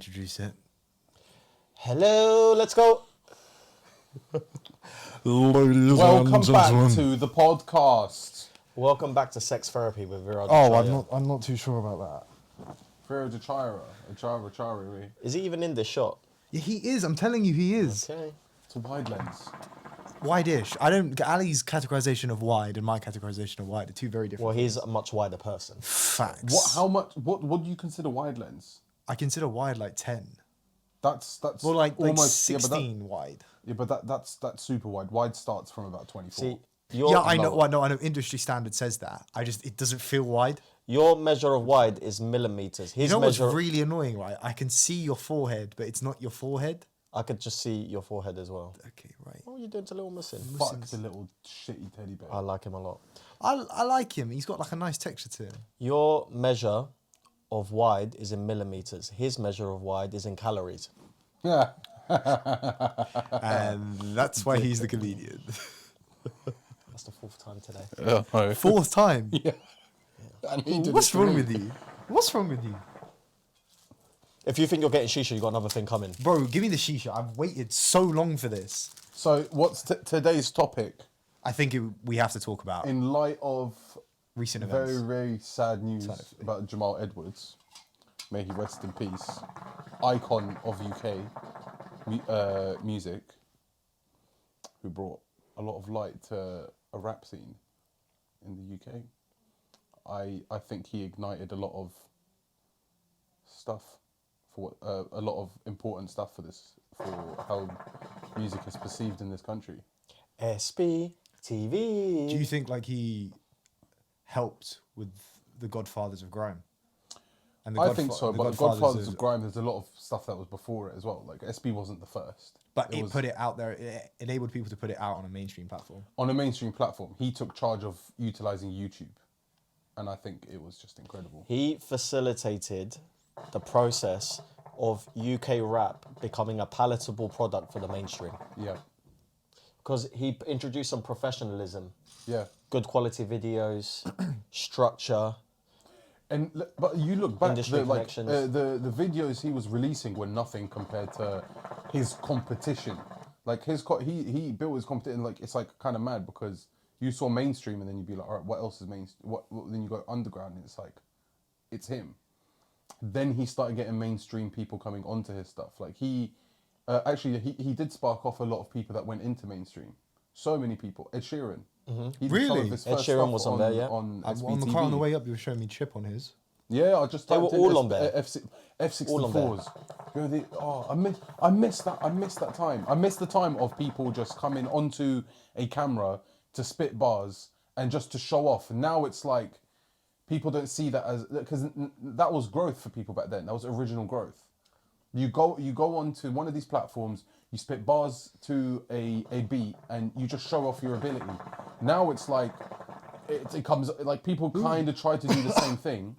introduce it. Hello, let's go. Welcome back to the podcast. Welcome back to Sex Therapy with Viraj. Oh, I'm not too sure about that. Viraj Acharya. Is he even in this shot? Yeah, he is. I'm telling you, he is. Okay. It's a wide lens. Wide-ish. I don't. Ali's categorization of wide and my categorization of wide are two very different. Well, he's a much wider person. Facts. What do you consider wide lens? I consider wide like 10. That's Well, like almost 16 wide. Yeah, but that's super wide. Wide starts from about 24. See, Yeah, I know. I know. Industry standard says that. It doesn't feel wide. your measure of wide is millimeters. His You know what's measure. really annoying, right? I can see your forehead, but it's not your forehead. I could just see your forehead as well. Okay, right. What are you doing to little Muhsin? Fuck the little shitty teddy bear. I like him a lot. I like him. He's got like a nice texture to him. Your measure of wide is in millimeters. His measure of wide is in calories. Yeah. And that's why he's the comedian. That's the fourth time today. Fourth time. Yeah. What's wrong with you? What's wrong with you? If you think you're getting shisha, you got another thing coming. Bro, give me the shisha. I've waited so long for this. So what's today's topic? I think we have to talk about In light of recent events. very, very sad news about Jamal Edwards, may he rest in peace, icon of UK music, who brought a lot of light to a rap scene in the UK. I think he ignited a lot of stuff, for a lot of important stuff for how music is perceived in this country. SBTV. Do you think like he helped with the Godfathers of Grime? And I think so, but Godfathers of Grime, there's a lot of stuff that was before it as well. Like SB wasn't the first. But it put it out there. It enabled people to put it out on a mainstream platform. On a mainstream platform, he took charge of utilising YouTube. And I think it was just incredible. He facilitated the process of UK rap becoming a palatable product for the mainstream. Yeah. Because he introduced some professionalism. Yeah. Good quality videos, structure. But you look back, the connections. videos he was releasing were nothing compared to his competition. Like he built his competition. Like it's like kind of mad because you saw mainstream and then you'd be like, all right, what else is mainstream? What then you go underground and it's like, it's him. Then he started getting mainstream people coming onto his stuff. Like he did spark off a lot of people that went into mainstream. So many people. Ed Sheeran. Mm-hmm. Really? Ed Sheeran was on there, yeah. On SBTV. On the car on the way up, you were showing me Chip on his. Yeah, I just they were all on there. F64s. You know, I missed that. I missed that time. I missed the time of people just coming onto a camera to spit bars and just to show off. Now it's like people don't see that as, because that was growth for people back then. That was original growth. You go onto one of these platforms, you spit bars to a beat, and you just show off your ability. Now it's like it comes like people kind of try to do the same thing.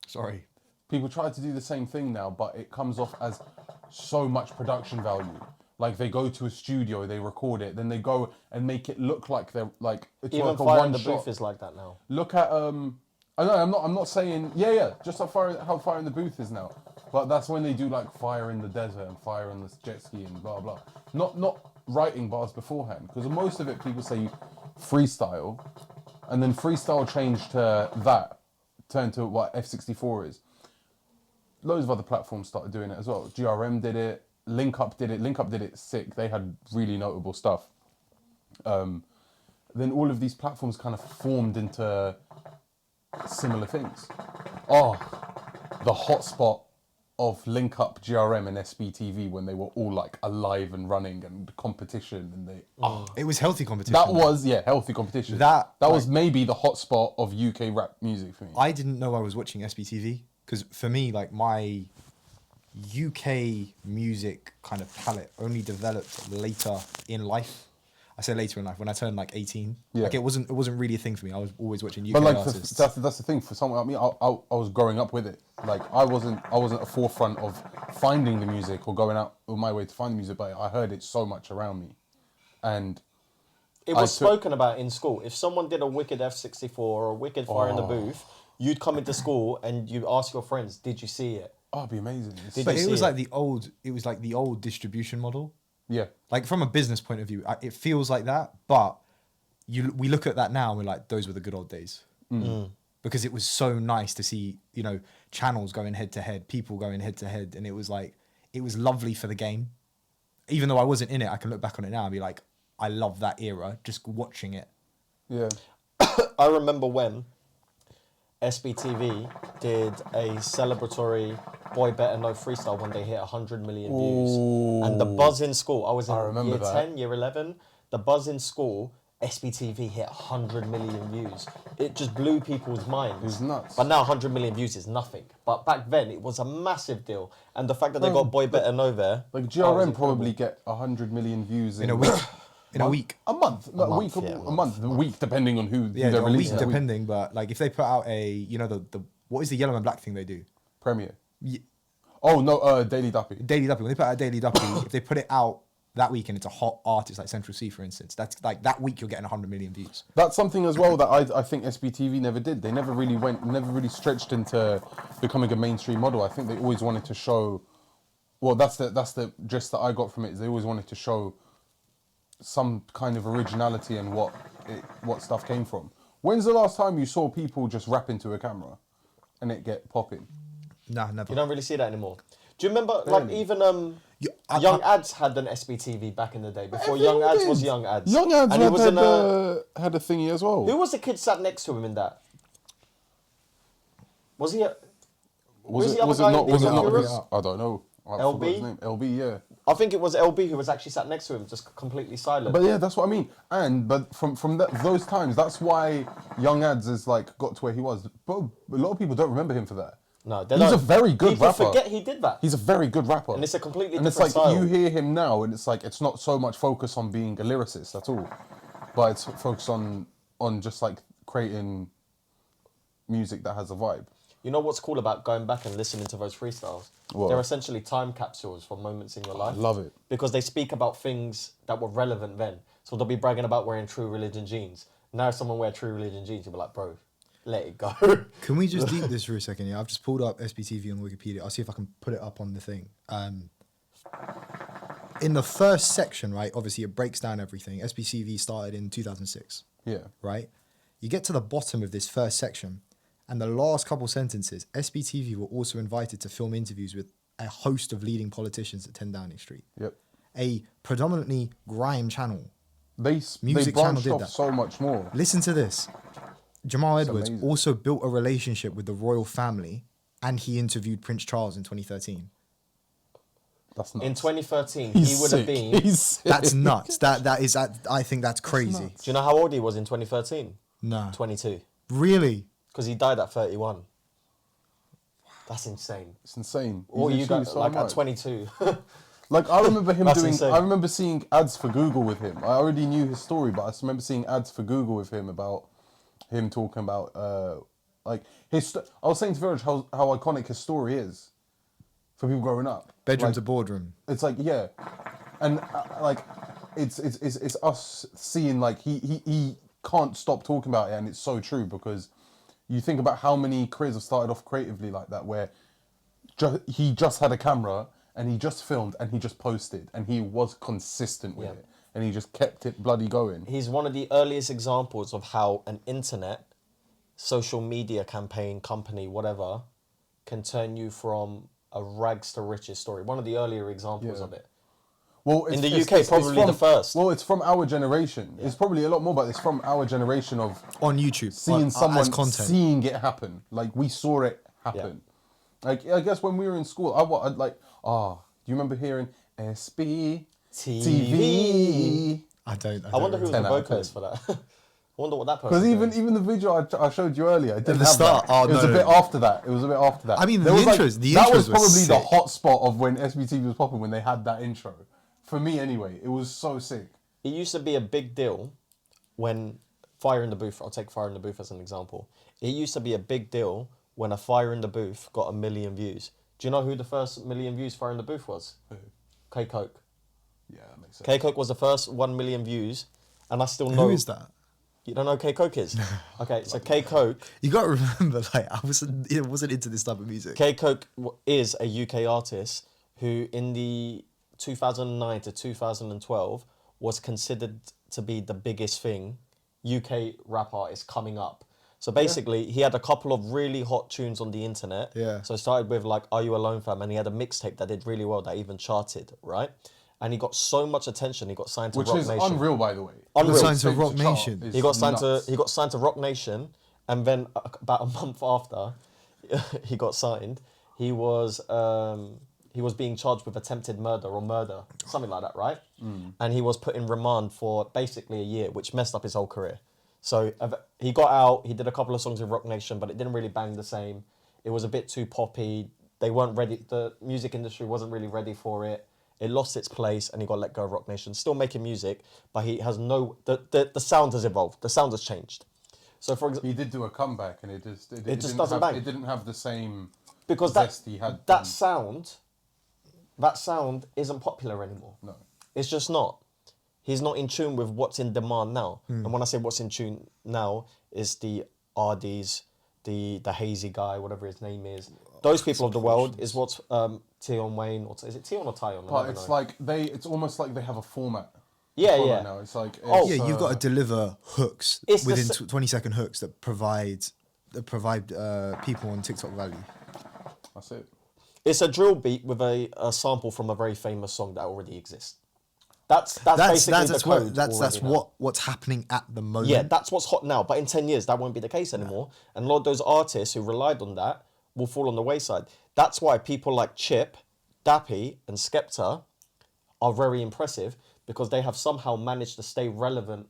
Sorry. People try to do the same thing now, but it comes off as so much production value. Like they go to a studio, they record it, then they go and make it look like they're like it's Even like a Fire one in the shot. Booth is like that now. Look at I know I'm not saying just how far in the booth is now, but that's when they do like Fire in the Desert and Fire on the jet ski and blah blah. Not writing bars beforehand, because most of it people say freestyle, and then freestyle changed to that, turned to what F64 is. Loads of other platforms started doing it as well. GRM did it. Link Up did it sick. They had really notable stuff. Then all of these platforms kind of formed into similar things. Oh, the hotspot of Link Up, GRM and SBTV when they were all like alive and running and competition and It was healthy competition. That was healthy competition. That was maybe the hotspot of UK rap music for me. I didn't know I was watching SBTV because for me, like my UK music kind of palette only developed later in life. I say later in life when I turned like 18. Yeah. Like it wasn't really a thing for me. I was always watching UK but like artists. that's the thing for someone like me. I was growing up with it. Like I wasn't at the forefront of finding the music or going out on my way to find the music, but I heard it so much around me, and it was spoken about in school. If someone did a wicked F64 or a wicked Fire in the Booth, you'd come into school and you'd ask your friends, "Did you see it?" Oh, it'd be amazing. Did But you it see was it? like the old. It was like the old distribution model. Yeah. Like from a business point of view, it feels like that. But we look at that now and we're like, those were the good old days. Because it was so nice to see, you know, channels going head to head, people going head to head, and it was like, it was lovely for the game. Even though I wasn't in it, I can look back on it now and be like, I love that era, just watching it. Yeah. I remember when SBTV did a celebratory Boy Better Know freestyle when they hit 100 million views. And the buzz in school, I was in remember year that. 10, year 11, the buzz in school, SBTV hit 100 million views. It just blew people's minds. It was nuts. But now 100 million views is nothing. But back then, it was a massive deal. And the fact that they got Boy Better Know there... Like that was GRM incredible. probably get 100 million views In a week. In a week. A month. No, a month, week. yeah, A month. A week, depending on who Yeah, they're a week releasing. that week. depending, but like if they put out a, you know, the what is the yellow and black thing they do? Premiere. Ye- Oh no, Daily Duppy. Daily Duppy. When they put out a Daily Duppy, if they put it out that week and it's a hot artist like Central C, for instance, that's like that week you're getting 100 million views. That's something as well that I think SBTV never did. They never really stretched into becoming a mainstream model. I think they always wanted to show. Well, that's the gist that I got from it. Is they always wanted to show some kind of originality and what stuff came from. When's the last time you saw people just rap into a camera and it get popping? Nah, never. You don't really see that anymore. Do you remember, like, Really? even I- Young Ads had an SBTV back in the day, before Everyone Young Ads did. was Young Ads. Young Ads and he was in a... had a thingy as well. Who was the kid sat next to him in that? Was he... Was the it other was it guy not? in Was it the not? Euros? I don't know. I LB? forgot his name. LB, yeah. I think it was LB who was actually sat next to him, just completely silent. But yeah, that's what I mean. But from those times, that's why Young Ads is like got to where he was. But a lot of people don't remember him for that. no, they He's don't. a very good People rapper. forget he did that. He's a very good rapper. And it's a completely and it's different like style. you hear him now, and it's like it's not so much focus on being a lyricist at all, but it's focused on just like creating music that has a vibe. You know what's cool about going back and listening to those freestyles? What? They're essentially time capsules for moments in your life. I love it. Because they speak about things that were relevant then. So they'll be bragging about wearing True Religion jeans. Now if someone wear True Religion jeans, you'll be like, bro, let it go. Can we just deep this for a second? Yeah, I've just pulled up SBTV on Wikipedia. I'll see if I can put it up on the thing. In the first section, right, obviously it breaks down everything. SBTV started in 2006, Yeah. right? You get to the bottom of this first section, and the last couple sentences, SBTV were also invited to film interviews with a host of leading politicians at 10 Downing Street. Yep. A predominantly grime channel. They Music channel branched did off that. so much more. Listen to this. Jamal Edwards amazing. also built a relationship with the royal family, and he interviewed Prince Charles in 2013. That's nuts. In 2013, He's he would have sick. been... He's sick. That's nuts. I think that's crazy. nuts. Do you know how old he was in 2013? No. 22. Really? Because he died at 31. That's insane. It's insane. Or He's you achieved got so like much. at 22. Like I remember him That's doing. insane. I remember seeing ads for Google with him. I already knew his story, but I just remember seeing ads for Google with him about him talking about like his. I was saying to Viraj how iconic his story is for people growing up. Bedroom Like, to boardroom. It's like yeah, and like it's us seeing like he can't stop talking about it, and it's so true because you think about how many careers have started off creatively like that, where he just had a camera and he just filmed and he just posted and he was consistent with Yeah. it and he just kept it bloody going. He's one of the earliest examples of how an internet, social media campaign, company, whatever, can turn you from a rags to riches story. One of the earlier examples Yeah. of it. Well, In the UK, probably the first. Well, it's from our generation. It's probably a lot more, but it's from our generation of On YouTube. seeing as someone content. seeing it happen. Like we saw it happen. Like I guess when we were in school, I'd like, do you remember hearing SBTV? I don't. I wonder who was the 10 out of vocalist for that. I wonder what that person Because did. even the video I showed you earlier, it didn't the have start? that. Oh, it was no, a no, bit no. after that. It was a bit after that. I mean, There the was, like, intros- the that intros was were probably the sick. hot spot of when SBTV was popping when they had that intro. For me, anyway, it was so sick. It used to be a big deal when Fire in the Booth, I'll take Fire in the Booth as an example. It used to be a big deal when a Fire in the Booth got 1 million views. Do you know who the first 1 million views Fire in the Booth was? Who? K-Coke. Yeah, that makes sense. K-Coke was the first 1 million views, and I still know... Who is that? You don't know who K Coke is? Okay, so K Coke. You got to remember, like, I wasn't into this type of music. K Coke is a UK artist who, in the 2009 to 2012, was considered to be the biggest thing UK rap artist coming up. So basically, he had a couple of really hot tunes on the internet. Yeah. So it started with like "Are You Alone, Fam?" and he had a mixtape that did really well, that even charted, right? And he got so much attention. He got signed to Which Rock is Nation. unreal, by the way. Unreal. Signed to Mixtape Rock chart Nation. is He got signed nuts. to Rock Nation, and then about a month after he got signed, he was being charged with attempted murder or murder, something like that, right? And he was put in remand for basically a year, which messed up his whole career. So he got out. He did a couple of songs with Rock Nation, but it didn't really bang the same. It was a bit too poppy. They weren't ready. The music industry wasn't really ready for it. It lost its place, and he got let go of Rock Nation. Still making music, but he has the sound has evolved. The sound has changed. So for example, He did do a comeback, and it just didn't doesn't have, bang. It didn't have the same because zest he had. that sound isn't popular anymore. No. It's just not. He's not in tune with what's in demand now. And when I say what's in tune now, is the RDs, the Hazy guy, whatever his name is. Those people of the world is what's Tion Wayne, or is it Tion or Tion? But it's like it's almost like they have a format. Yeah, format yeah. Now it's like Yeah, you've got to deliver hooks It's the within s- 20-second hooks that provide people on TikTok value. That's it. It's a drill beat with a sample from a very famous song that already exists. That's basically the code. That's already now. what's happening at the moment. Yeah, that's what's hot now. But in 10 years, that won't be the case anymore. And a lot of those artists who relied on that will fall on the wayside. That's why people like Chip, Dappy, and Skepta are very impressive, because they have somehow managed to stay relevant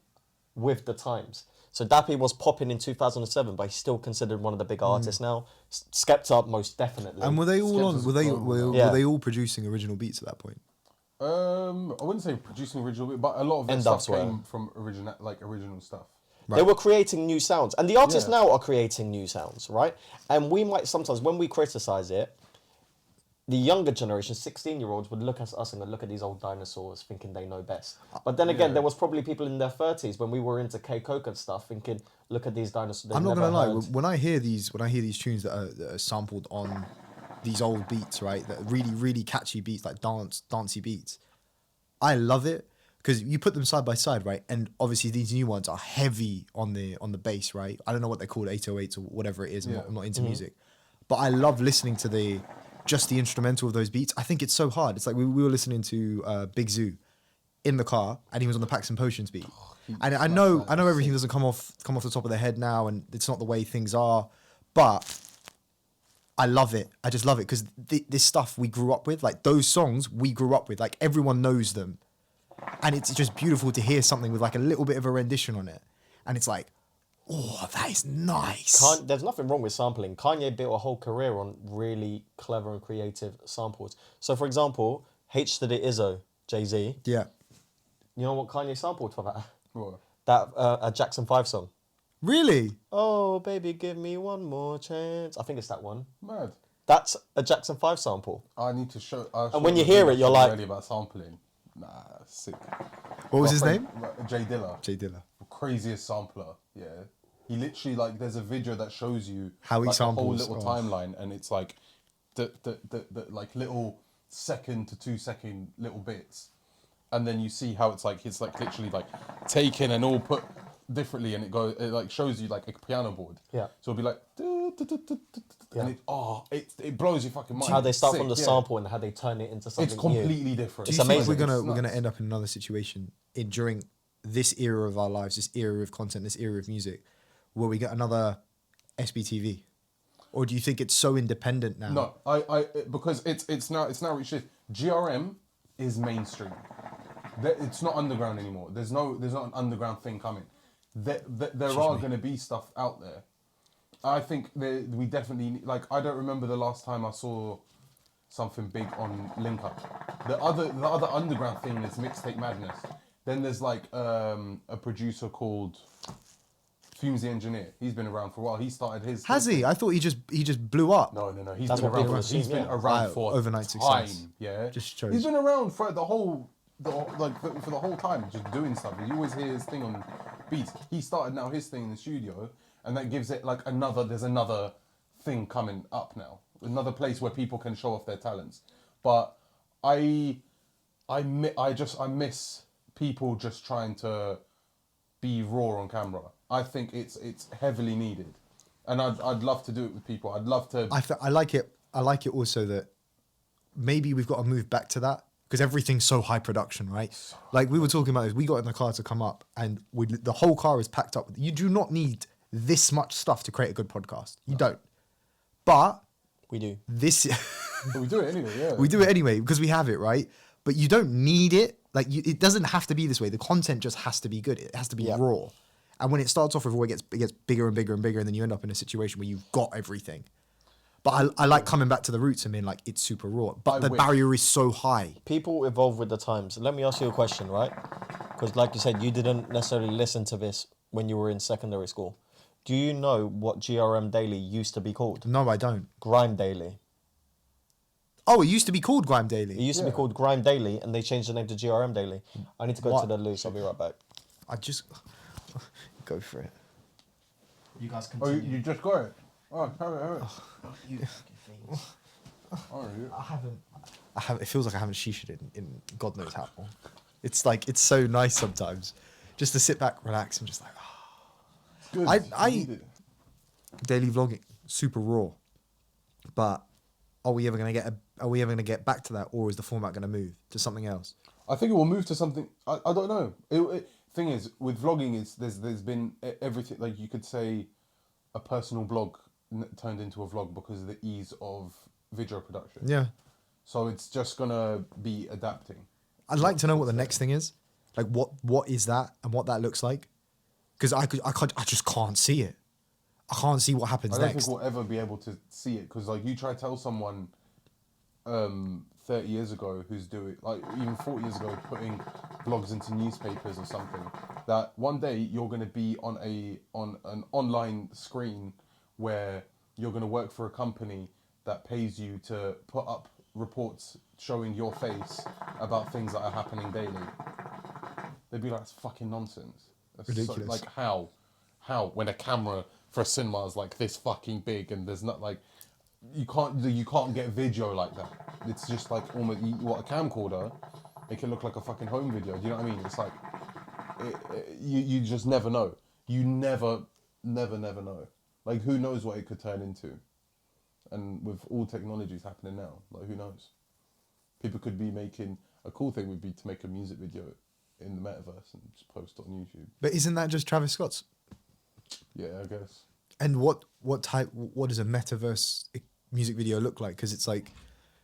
with the times. So Dappy was popping in 2007, but he's still considered one of the big artists now. Skepta, most definitely. And were they all on? Skepta's Were they global were, now. were they all producing original beats at that point? I wouldn't say producing original, but a lot of their End-ups stuff were. came from original stuff. They were creating new sounds. And the artists Yeah. now are creating new sounds, right? And we might sometimes, when we criticize it, the younger generation, 16-year-olds, would look at us and go, look at these old dinosaurs, thinking they know best. But then again, Yeah. there was probably people in their 30s when we were into K-Coke and stuff, thinking, look at these dinosaurs. I'm not never gonna lie. heard. When I hear these tunes that are sampled on these old beats, right? That are really, really catchy beats, like dancey beats. I love it because you put them side by side, right? And obviously these new ones are heavy on the bass, right? I don't know what they're called, 808s or whatever it is. I'm not into music, but I love listening to the instrumental of those beats. I think it's so hard. It's like we were listening to Big Zoo in the car, and he was on the Packs and Potions beat. And I know everything doesn't come off the top of their head now, and it's not the way things are, but I love it. I just love it because this stuff we grew up with, like those songs we grew up with, like everyone knows them. And it's just beautiful to hear something with like a little bit of a rendition on it. And it's like, oh, that is nice. There's nothing wrong with sampling. Kanye built a whole career on really clever and creative samples. So, for example, H to the Izzo, Jay-Z, Yeah. you know what Kanye sampled for that? What? That a Jackson 5 song. Really? Oh, baby, give me one more chance. I think it's that one. Mad. That's a Jackson 5 sample. I need to show. And when you hear it, you're like- really about sampling. Nah, sick. What was My his friend, name? Jay Dilla. Jay Dilla. Craziest sampler. Yeah. He literally like there's a video that shows you How he like, samples, a whole little timeline, and it's like the like little 2 to 2 second little bits, and then you see how it's like literally like taken and all put differently, and it like shows you like a piano board. Yeah. So it'll be like and it blows your fucking mind. How they It's start sick, from the yeah. sample and how they turn it into something It's completely new. different. Do you It's think amazing. we're gonna nuts. end up in another situation during this era of our lives, this era of content, this era of music, where we get another SBTV? Or do you think it's so independent now? No, I because it's now reached this. GRM is mainstream. It's not underground anymore. There's not an underground thing coming. There are going to be stuff out there. I think we definitely like. I don't remember the last time I saw something big on Link Up. The other underground thing is Mixtape Madness. Then there's like a producer called Fumes the Engineer. He's been around for a while. He started his. Has he? I thought he just blew up. No. He's That's been what people around. assume, He's been yeah. around for Overnight time. success. Yeah, Just shows. He's been around for the whole for the whole time, just doing stuff. You always hear his thing on beats. He started now his thing in the studio, and that gives it like there's another thing coming up now, another place where people can show off their talents. But I miss people just trying to be raw on camera. I think it's heavily needed, and I'd love to do it with people. I'd love to. I like it. I like it also that maybe we've got to move back to that because everything's so high production, right? Like we were talking about this. We got in the car to come up, and the whole car is packed up. You do not need this much stuff to create a good podcast. You don't. But We do. this, But we do it anyway. Yeah. we do it anyway because we have it, right? But you don't need it. Like it doesn't have to be this way. The content just has to be good. It has to be Yeah. raw. And when it starts off with raw, it gets bigger and bigger and bigger, and then you end up in a situation where you've got everything. But I like coming back to the roots and being like, it's super raw. But the barrier is so high. People evolve with the times. Let me ask you a question, right? Because like you said, you didn't necessarily listen to this when you were in secondary school. Do you know what GRM Daily used to be called? No, I don't. Grime Daily. Oh, it used to be called Grime Daily. It used to be called Grime Daily, and they changed the name to GRM Daily. I need to go to the loo, so I'll be right back. I just go for it. You guys Oh, you just got it. Oh, have it. You fucking Oh, yeah. I haven't. It feels like I haven't shished in God knows how long. It's like it's so nice sometimes, just to sit back, relax, and just like. Good. I You need it. daily vlogging, super raw. But are we ever gonna get back to that, or is the format gonna move to something else? I think it will move to something. I don't know. Thing is, with vlogging, there's been everything. Like you could say, a personal blog turned into a vlog because of the ease of video production. Yeah. So it's just gonna be adapting. I'd like to know what the next thing is. Like what is that and what that looks like? Because I just can't see it. I can't see what happens I don't next. think we'll ever be able to see it because, like, you try to tell someone 30 years ago who's doing, like, even 40 years ago, putting blogs into newspapers or something, that one day you're going to be on an online screen where you're going to work for a company that pays you to put up reports showing your face about things that are happening daily. They'd be like, that's fucking nonsense. That's Ridiculous. So, like, how when a camera for a cinema is like this fucking big and there's not like you can't get video like that. It's just like almost what a camcorder, it can look like a fucking home video. Do you know what I mean? It's like you just never know. You never know. Like who knows what it could turn into? And with all technologies happening now, like who knows? People could be making a cool thing would be to make a music video in the metaverse and just post it on YouTube. But isn't that just Travis Scott's? Yeah, I guess. And what does a metaverse music video look like? Because it's like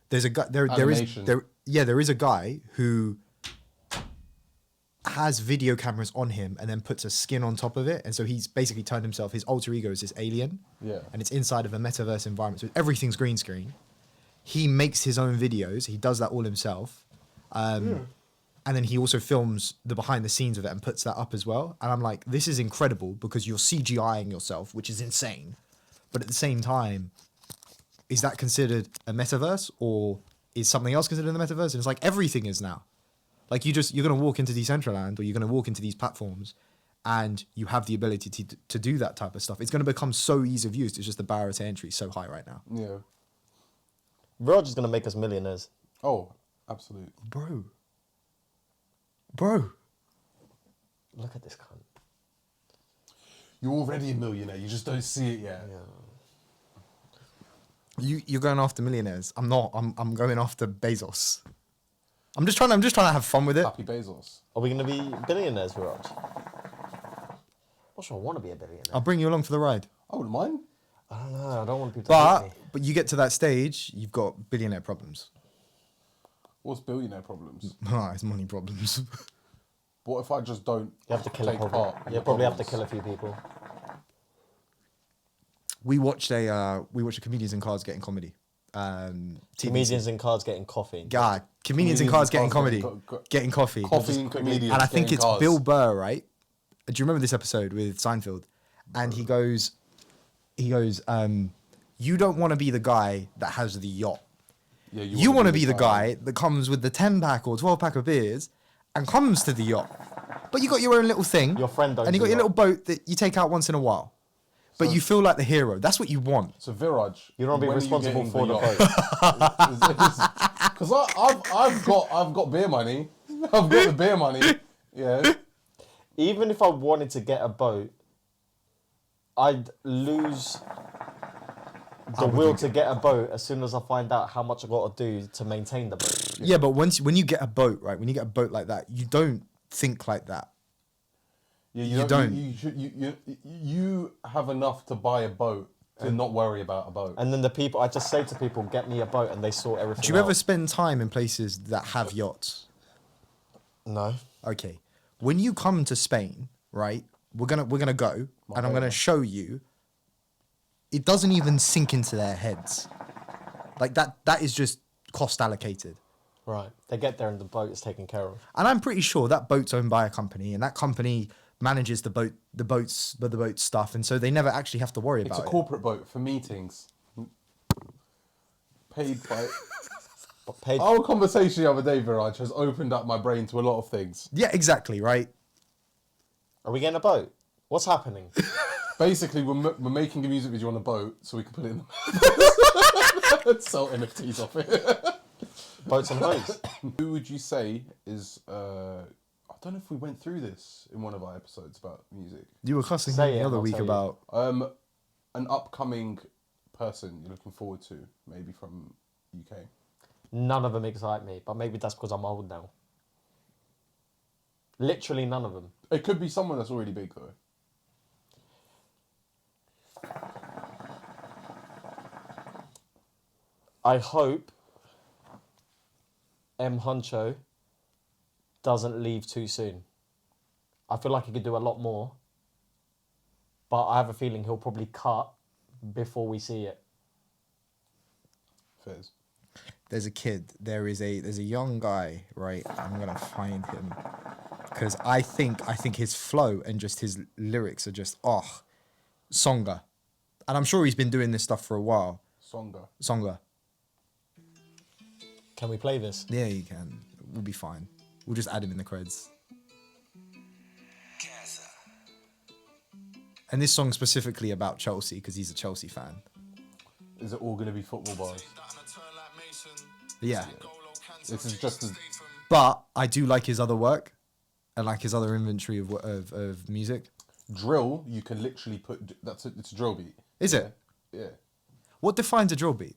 there's a guy there Animation. is a guy who has video cameras on him and then puts a skin on top of it, and so he's basically turned himself, his alter ego is this alien. Yeah. And it's inside of a metaverse environment, so everything's green screen. He makes his own videos. He does that all himself. And then he also films the behind the scenes of it and puts that up as well. And I'm like, this is incredible because you're CGIing yourself, which is insane. But at the same time, is that considered a metaverse or is something else considered a metaverse? And it's like everything is now. Like you're going to walk into Decentraland or you're going to walk into these platforms and you have the ability to do that type of stuff. It's going to become so easy of use. It's just the barrier to entry is so high right now. Yeah. Viraj is going to make us millionaires. Oh, absolutely. Bro. Look at this cunt. You're already a millionaire. You just don't see it yet. Yeah. You're going after millionaires. I'm not. I'm going after Bezos. I'm just trying to have fun with it. Happy Bezos. Are we going to be billionaires, Viraj? Not sure I want to be a billionaire. I'll bring you along for the ride. I wouldn't mind. I don't know. I don't want people to hate me. But you get to that stage, you've got billionaire problems. What's billionaire problems? It's money problems. What if I just don't You have to kill a take problem. part? in You the probably have to problems? kill a few people. we watched a comedians in cars getting comedy. Comedians in cars getting coffee. God, comedians in cars getting comedy, getting coffee. Coffee and comedians. And I think getting it's cars. Bill Burr, right? Do you remember this episode with Seinfeld? And he goes, you don't want to be the guy that has the yacht. Yeah, You want to be the guy that comes with the 10-pack or 12-pack of beers and comes to the yacht, but you got your own little thing. Your friend owns and you got the your little yacht. boat that you take out once in a while. But you feel like the hero. That's what you want. So Viraj, You don't be when are responsible getting for the yacht? boat. Because I've got beer money. I've got the beer money. Yeah. Even if I wanted to get a boat, I'd lose the will to get a boat as soon as I find out how much I got to do to maintain the boat. Yeah, but when you get a boat, right? When you get a boat like that, you don't think like that. Yeah, You don't. You have enough to buy a boat to not worry about a boat. And then I just say to people, get me a boat, and they sort everything out. Do you ever spend time in places that have yachts? No. Okay. When you come to Spain, right? We're gonna go, and I'm gonna show you. It doesn't even sink into their heads. Like that is just cost allocated. Right. They get there and the boat is taken care of. And I'm pretty sure that boat's owned by a company, and that company manages the boat stuff, and so they never actually have to worry It's about a it. corporate boat for meetings. Paid by... But paid. Our conversation the other day, Viraj, has opened up my brain to a lot of things. Yeah, exactly, right? Are we getting a boat? What's happening? Basically, we're making a music video on a boat so we can put it in the... Sell NFTs off it. Boats and hoes. Who would you say is... I don't know if we went through this in one of our episodes about music. You were cussing Say him it, the other I'll week tell you. about... An upcoming person you're looking forward to, maybe from UK. None of them excite me, but maybe that's because I'm old now. Literally none of them. It could be someone that's already big, though. I hope M. Huncho doesn't leave too soon. I feel like he could do a lot more, but I have a feeling he'll probably cut before we see it. Fairs. There's a kid. There's a young guy, right? I'm gonna find him because I think his flow and just his lyrics are just Songa, and I'm sure he's been doing this stuff for a while. Songa. Can we play this? Yeah, you can. We'll be fine. We'll just add him in the creds. And this song's specifically about Chelsea because he's a Chelsea fan. Is it all going to be football bars? Yeah. This is just as... But I do like his other work and like his other inventory of music. Drill, you can literally put... It's a drill beat. Is it? Yeah. What defines a drill beat?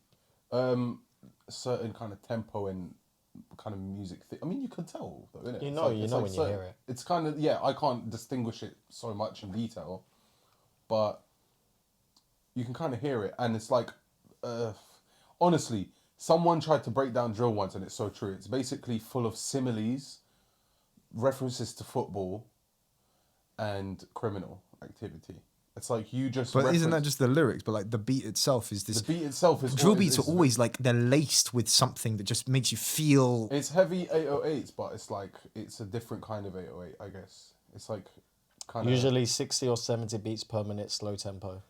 Certain kind of tempo and kind of music I mean, you can tell, though, innit? You know when you hear it. It's kind of... Yeah, I can't distinguish it so much in detail, but you can kind of hear it. And it's like... honestly, someone tried to break down drill once, and it's so true. It's basically full of similes, references to football, and criminal activity. It's like you just... But isn't that just the lyrics? But like the beat itself is this... The beat itself is... Drill beats are always like they're laced with something that just makes you feel... It's heavy 808s, but it's like... It's a different kind of 808, I guess. It's like kind of... Usually 60 or 70 beats per minute, slow tempo.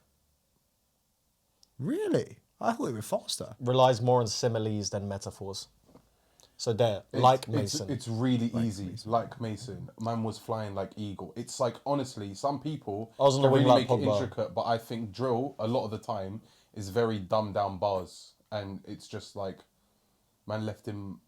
Really? I thought it was faster. Relies more on similes than metaphors. So there, like Mason. It's really easy. Like Mason. Man was flying like eagle. It's like, honestly, some people I was on the can wing really like make it Pogba. intricate, but I think drill, a lot of the time, is very dumbed down bars. And it's just like, man left him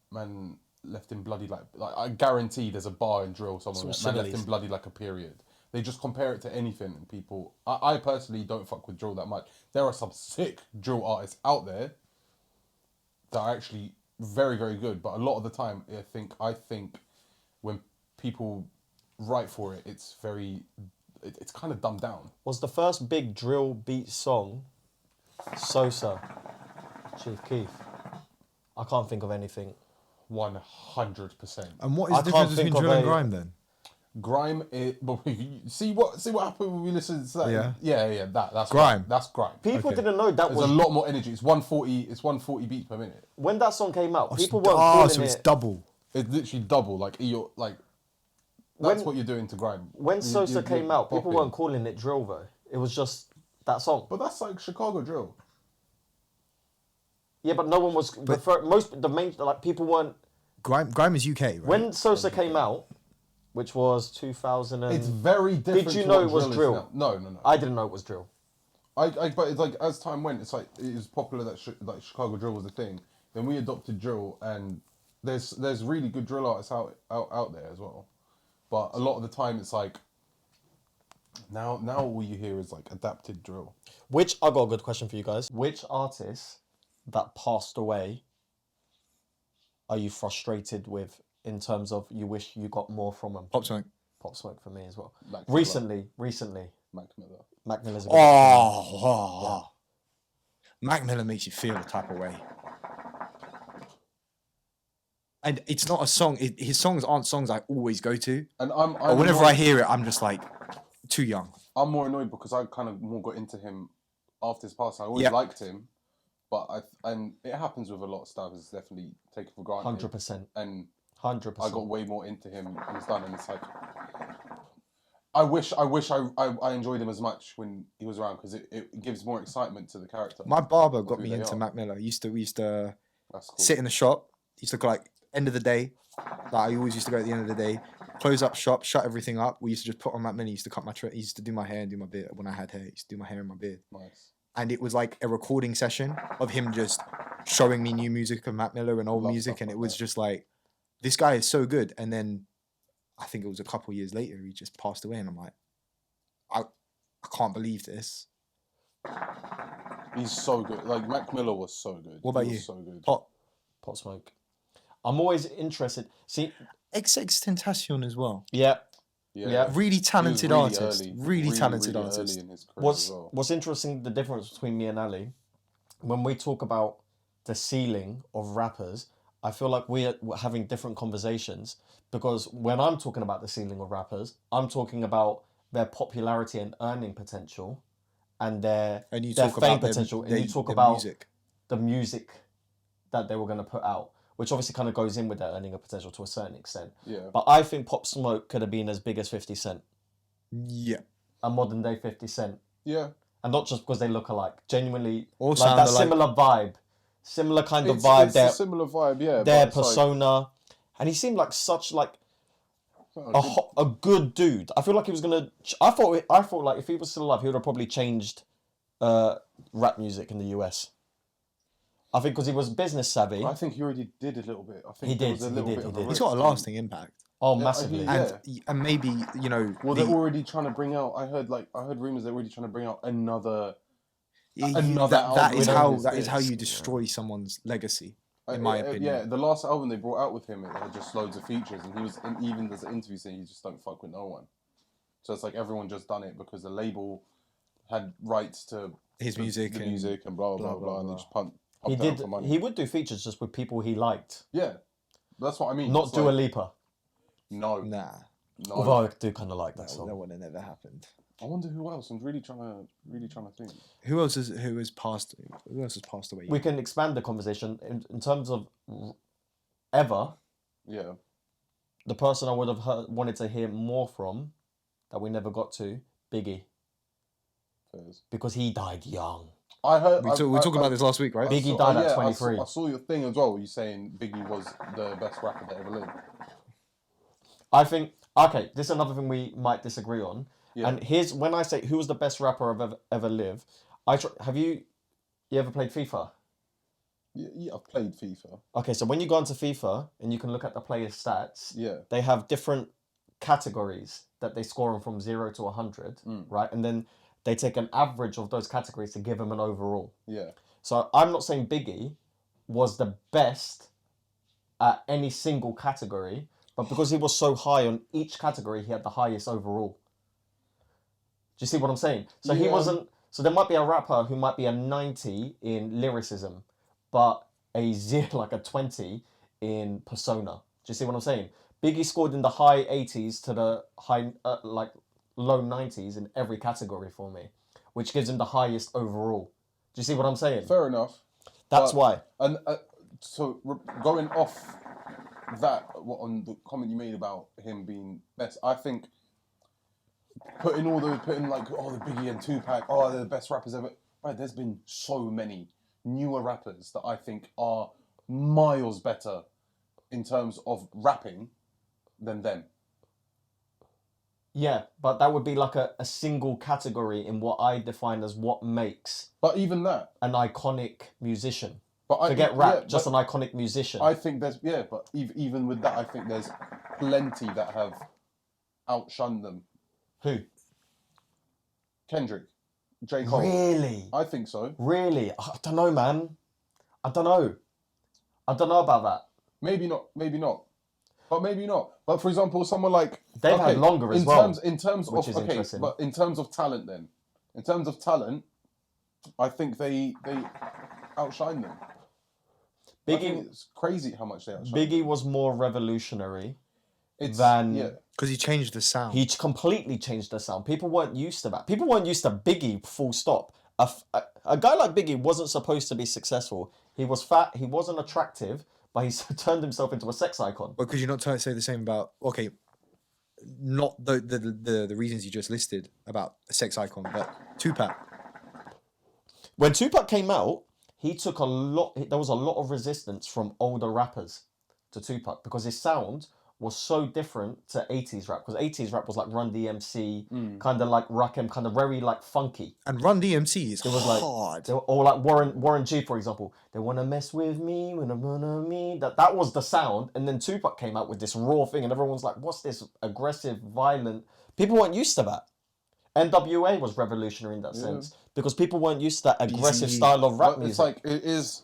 bloody like I guarantee there's a bar in drill somewhere. Some Man left similes. him bloody like a period. They just compare it to anything, and people... I personally don't fuck with drill that much. There are some sick drill artists out there that are actually very, very good, but a lot of the time, I think when people write for it, it's kind of dumbed down. Was the first big drill beat song Sosa, Chief Keef? I can't think of anything. 100%. And what is I the can't difference think between of drill and a- grime then? Grime, but see what happened when we listened to that. Yeah. That's Grime. That's grime. People Okay. didn't know that There's was... a lot more energy. It's 140. It's 140 beats per minute. When that song came out, people so weren't calling it's it... double. It's literally double. Like you're like. That's what you're doing to grime. When Sosa came out, people popping. weren't calling it drill though. It was just that song. But that's like Chicago drill. Yeah, but no one was... people weren't... Grime is UK, right? When Sosa came out, which was 2000 and... It's very different. Did you to know what it was is drill? now. No. I didn't know it was drill. But it's like as time went, it's like it was popular that like Chicago drill was the thing. Then we adopted drill, and there's really good drill artists out there as well. But a lot of the time, it's like now all you hear is like adapted drill. I got a good question for you guys. Which artists that passed away are you frustrated with in terms of you wish you got more from them? Pop Smoke. Pop Smoke for me as well. Mac Miller. Recently. Mac Miller. Mac Miller's a good Mac Miller makes you feel a type of way. And it's not a song. His songs aren't songs I always go to. And But whenever I hear it, I'm just like, too young. I'm more annoyed because I kind of more got into him after his passing. I always liked him, but and it happens with a lot of stuff. It's definitely taken for granted. 100%. And 100%. I got way more into him and he's done, and it's like I wish I enjoyed him as much when he was around because it gives more excitement to the character. My barber got who me they into are. Mac Miller. We used to That's cool. sit in the shop. Used to go like end of the day. Like I always used to go at the end of the day, close up shop, shut everything up. We used to just put on Mac Miller. He used to cut my he used to do my hair and do my beard when I had hair. He used to do my hair and my beard. Nice. And it was like a recording session of him just showing me new music of Mac Miller and old Love music, stuff and it like was that. just like, this guy is so good. And then I think it was a couple years later he just passed away, and I'm like, I can't believe this. He's so good. Like Mac Miller was so good. What about He you? was so good. Pop Smoke. I'm always interested. See, XXXTentacion as well. yeah. Yeah. Really talented really artist. early. Really talented really artist. Early in his career as What's interesting, the difference between me and Ali, when we talk about the ceiling of rappers, I feel like we're having different conversations, because when I'm talking about the ceiling of rappers, I'm talking about their popularity and earning potential and their And you their talk fame about potential, and you talk their about music. the music that they were going to put out, which obviously kind of goes in with their earning a potential to a certain extent. Yeah. But I think Pop Smoke could have been as big as 50 Cent, Yeah. a modern day 50 Cent. Yeah. And not just because they look alike, genuinely, Or like sound that alike. similar vibe, similar kind of vibe, It's their, a similar vibe, yeah. their but it's like, persona. And he seemed like such like oh, a good dude. I feel like he was gonna. I thought like if he was still alive, he would have probably changed rap music in the US. I think because he was business savvy. I think he already did a little bit. I think He there did, was a he little did, bit he of did. a He's got a risk. lasting impact. Oh, Yeah, massively. Yeah. And maybe, you know, Well, they're already trying to bring out. I heard rumors they're already trying to bring out another. Another that album with is how this. you destroy someone's legacy, in my opinion. Yeah, the last album they brought out with him, it had just loads of features, and he was even there's an interview saying he just don't fuck with no one. So it's like everyone just done it because the label had rights to His music the and music and blah blah blah, and they just pumped He out did. for money. He would do features just with people he liked, Yeah, that's what I mean. not It's Dua like, Lipa. No, Nah, no. Although I do kind of like that that song. would have never happened. I wonder who else. I'm really trying to think. Who else has passed away? We can expand the conversation in terms of ever. Yeah, The person I would have wanted to hear more from, that we never got to, Biggie, Fairs. because he died young. I heard. we talked about this last week, right? Biggie died at 23. I saw your thing as well. You saying Biggie was the best rapper that ever lived. I think, okay, this is another thing we might disagree on. Yeah. And here's, when I say who was the best rapper I've ever lived, have you ever played FIFA? Yeah, I've played FIFA. Okay, so when you go onto FIFA and you can look at the player's stats, Yeah. they have different categories that they score on from 0 to 100, right? And then they take an average of those categories to give them an overall. Yeah. So I'm not saying Biggie was the best at any single category, but because he was so high on each category, he had the highest overall. Do you see what I'm saying? So he Yeah. wasn't. So there might be a rapper who might be a 90 in lyricism, but a 0, like a 20 in persona. Do you see what I'm saying? Biggie scored in the high 80s to the high, like low 90s in every category for me, which gives him the highest overall. Do you see what I'm saying? Fair enough. That's But- why. And so going off that, on the comment you made about him being best, I think putting like the Biggie and Tupac, they're the best rappers ever. Right, there's been so many newer rappers that I think are miles better in terms of rapping than them. Yeah, but that would be like a single category in what I define as what makes But even that, an iconic musician. but Forget rap, just an iconic musician. I think there's but even with that, I think there's plenty that have outshunned them. Who? Kendrick, J. Cole. Really? I think so. Really? I don't know, man. I don't know about that. Maybe not. But maybe not. But for example, someone like They've had longer as well. In terms which of is interesting. but in terms of talent, then, in terms of talent, I think they outshine them. I think it's crazy how much they outshine. Biggie was more revolutionary It's, than yeah. Because he changed the sound. he completely changed the sound. People weren't used to that. People weren't used to Biggie. Full stop. A guy like Biggie wasn't supposed to be successful. He was fat. He wasn't attractive. But he turned himself into a sex icon. But could you not say the same about not the reasons you just listed about a sex icon, but Tupac? When Tupac came out, he took there was a lot of resistance from older rappers to Tupac because his sound was so different to 80s rap. Because 80s rap was like Run DMC, kind of like Rakim, kind of very like funky. And Run DMC is hard. Or like Warren G, for example. They want to mess with me when I'm on me. That was the sound. And then Tupac came out with this raw thing and everyone's like, what's this aggressive, violent? People weren't used to that. NWA was revolutionary in that sense because people weren't used to that aggressive style of rap music. It's like it is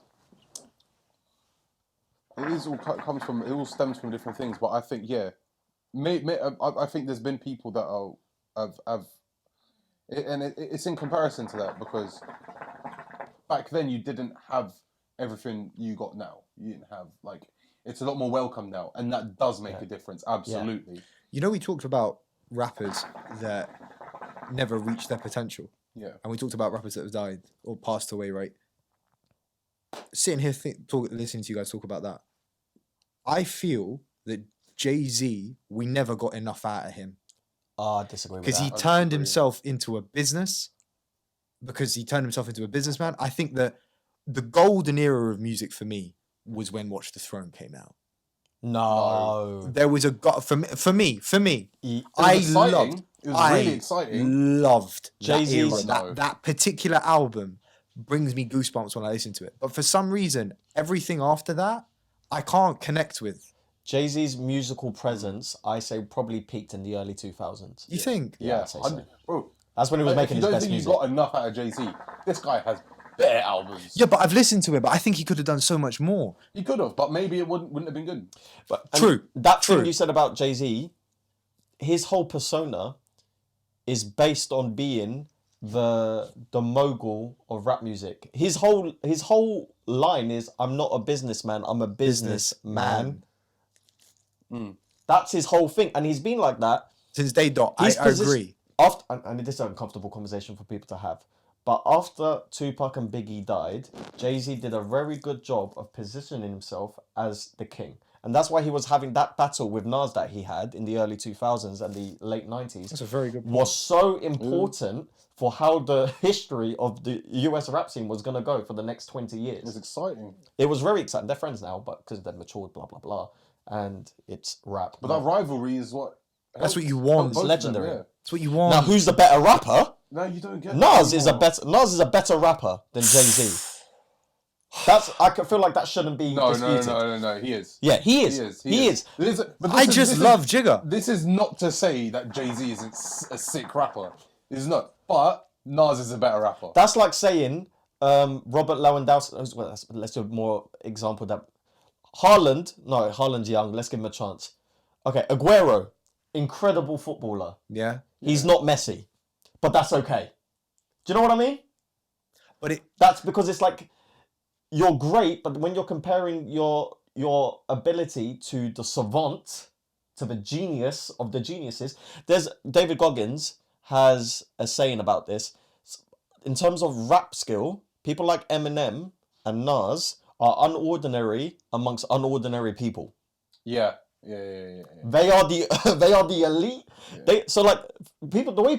all stems from different things, but I think I think there's been people that have it's in comparison to that because back then you didn't have everything you got now. You didn't have it's a lot more welcome now, and that does make a difference. Absolutely. You know, we talked about rappers that never reached their potential. Yeah. And we talked about rappers that have died or passed away, right? Sitting here listening to you guys talk about that, I feel that Jay-Z, we never got enough out of him. I disagree with that. Because he turned himself into a business. Because he turned himself into a businessman. I think that the golden era of music for me was when Watch the Throne came out. No. There was for me. It was really exciting. Loved Jay-Z's that particular album brings me goosebumps when I listen to it. But for some reason, everything after that, I can't connect with. Jay-Z's musical presence, I say, probably peaked in the early 2000s. You think? Yeah, I'd say so. Bro, that's when he was making his best music. You got enough out of Jay-Z. This guy has better albums. Yeah, but I've listened to it, but I think he could have done so much more. He could have, but maybe it wouldn't have been good. But True. That thing you said about Jay-Z, his whole persona is based on being the mogul of rap music. His whole line is, "I'm not a businessman, I'm a businessman." That's his whole thing, and he's been like that since day dot. I agree. And this is an uncomfortable conversation for people to have. But after Tupac and Biggie died, Jay-Z did a very good job of positioning himself as the king. And that's why he was having that battle with Nas that he had in the early 2000s and the late 90s. That's a very good point. Was so important for how the history of the US rap scene was going to go for the next 20 years. It was exciting. It was very exciting. They're friends now, but because they've matured, blah, blah, blah. And it's rap. But that rivalry is what... That's what you want. It's legendary. That's what you want. Now, who's the better rapper? No, you don't get Nas is a better rapper than Jay-Z. I feel like that shouldn't be disputed. No, he is. Yeah, he is. He is. I just love Jigger. This is not to say that Jay-Z isn't a sick rapper. It's not. But Nas is a better rapper. That's like saying Robert Lewandowski. Well, let's do a more example. That Haaland's young. Let's give him a chance. Okay, Aguero, incredible footballer. Yeah. He's not Messi, but that's okay. Do you know what I mean? But that's because it's like you're great, but when you're comparing your ability to the savant, to the genius of the geniuses, there's David Goggins has a saying about this. In terms of rap skill, people like Eminem and Nas are unordinary amongst unordinary people. Yeah. They are the they are the elite. They so like people the way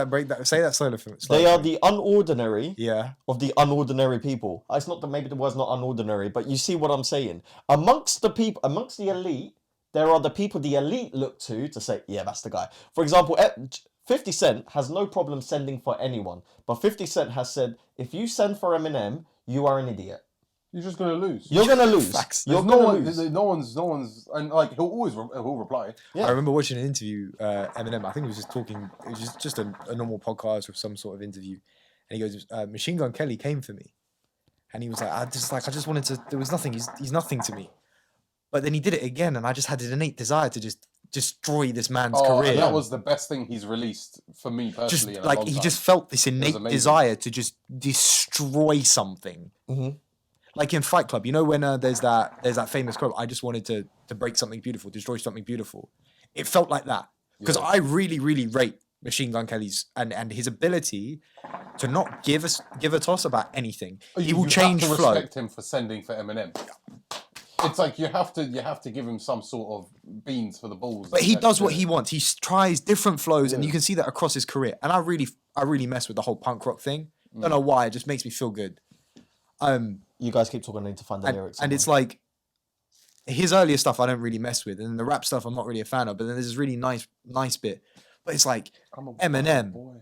break that. Say that slowly for me. they are the unordinary Yeah. of the unordinary people. It's not that maybe the word's not unordinary, but you see what I'm saying. Amongst the people, amongst the elite, there are the people the elite look to say, yeah, that's the guy. For example, 50 Cent has no problem sending for anyone, but 50 Cent has said, if you send for Eminem, you are an idiot. You're just gonna lose. You're gonna lose. Facts. You're no gonna one, lose. no one's, and like he'll reply. Yeah. I remember watching an interview, Eminem. I think he was just talking. It was just a normal podcast with some sort of interview, and he goes, "Machine Gun Kelly came for me," and he was like, "I just wanted to. There was nothing. He's nothing to me." But then he did it again, and I just had an innate desire to just destroy this man's career. And that was the best thing he's released for me personally. Just in a like long he time. just felt this innate desire to just destroy something. Mm-hmm. Like in Fight Club, you know when there's that famous quote, "I just wanted to break something beautiful, destroy something beautiful." It felt like that because I really rate Machine Gun Kelly's and his ability to not give a toss about anything. He will change have to flow. respect him for sending for Eminem. It's like you have to give him some sort of beans for the balls. But he does what he wants. He tries different flows, and you can see that across his career. And I really mess with the whole punk rock thing. Don't know why. It just makes me feel good. You guys keep talking. I need to find the lyrics. And it's like his earlier stuff I don't really mess with, and the rap stuff I'm not really a fan of. But then there's this really nice bit. But it's like Eminem.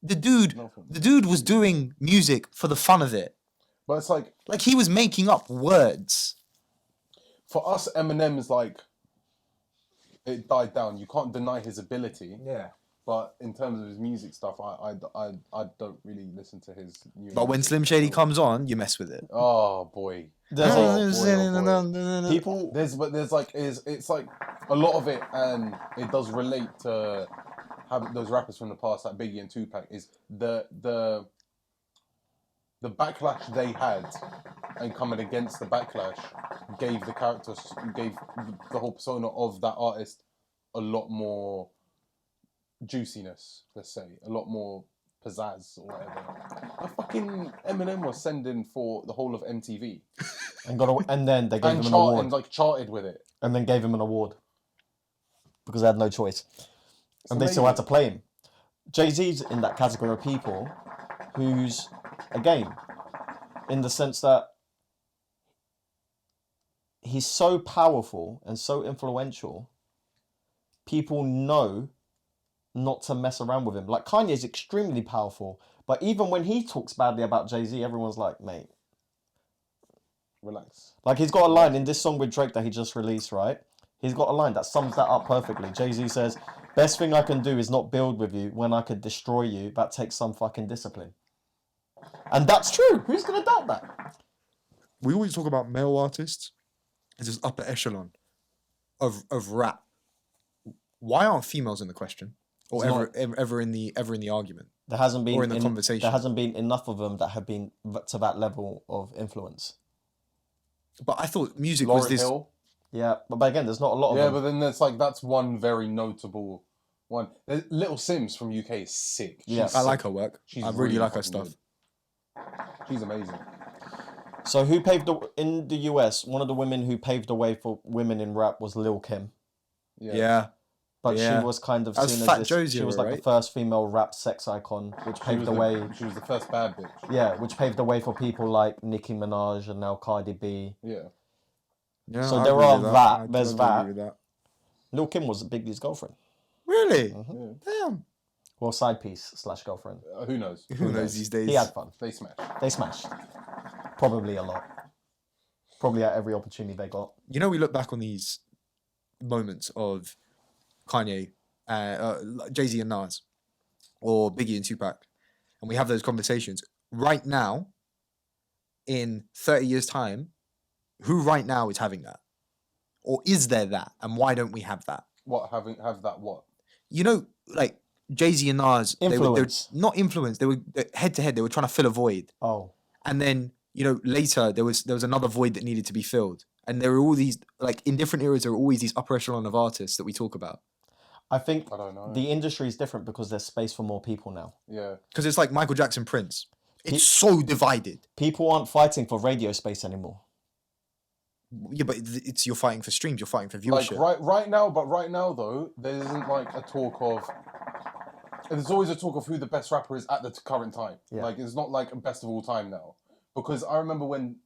The dude was doing music for the fun of it. But it's like he was making up words. For us, Eminem is like it died down. You can't deny his ability. Yeah. But in terms of his music stuff, I don't really listen to his new. But when Slim Shady comes on, you mess with it. Oh boy. People. There's like it's like a lot of it, and it does relate to how those rappers from the past, like Biggie and Tupac, is the backlash they had, and coming against the backlash gave the whole persona of that artist a lot more juiciness, let's say, a lot more pizzazz or whatever. A fucking Eminem was sending for the whole of MTV, and then they gave him an award, and like charted with it, and then gave him an award because they had no choice, and they amazing. still had to play him. Jay-Z's in that category of people who's, again, in the sense that he's so powerful and so influential, people know not to mess around with him. Like Kanye's extremely powerful, but even when he talks badly about Jay-Z, everyone's like, mate, relax. Like he's got a line in this song with Drake that he just released, right? He's got a line that sums that up perfectly. Jay-Z says, "Best thing I can do is not build with you. When I could destroy you, that takes some fucking discipline." And that's true. Who's going to doubt that? We always talk about male artists as this upper echelon of rap. Why aren't females in the question, or ever in the argument? There hasn't been or in the conversation. There hasn't been enough of them that have been to that level of influence. But I thought music Lauryn was this. Hill. Yeah, but again, there's not a lot of them. Yeah, but then that's one very notable one. Little Sims from UK is sick. Yeah, I like her work. I really like her stuff. Good. She's amazing. So who paved in the US? One of the women who paved the way for women in rap was Lil Kim. Yeah. But she was kind of seen as this, she was like the first female rap sex icon, which paved the way. She was the first bad bitch. Yeah, which paved the way for people like Nicki Minaj and now Cardi B. Yeah. Yeah. So I there agree are with that. There's I agree that. with Lil Kim was Biggie's girlfriend. Really? Mm-hmm. Damn. Well, side piece / girlfriend. Who knows? Who knows these days? He had fun. They smashed. They smashed. Probably a lot. Probably at every opportunity they got. You know, we look back on these moments of Kanye, Jay-Z and Nas, or Biggie and Tupac, and we have those conversations. Right now, in 30 years' time, who right now is having that? Or is there that? And why don't we have that? What, have that what? You know, like Jay-Z and Nas, they were not influenced, they were head to head, they were trying to fill a void. Oh. And then, you know, later there was another void that needed to be filled. And there were all these, like in different eras, there are always these upper echelon of artists that we talk about. I think I don't know. the industry is different because there's space for more people now. Yeah. Because it's like Michael Jackson, Prince. It's so divided. People aren't fighting for radio space anymore. Yeah, but it's you're fighting for streams. You're fighting for Like viewership. right now, but right now though, there isn't like a talk of. There's always a talk of who the best rapper is at the current time. Yeah. Like it's not like a best of all time now, because I remember when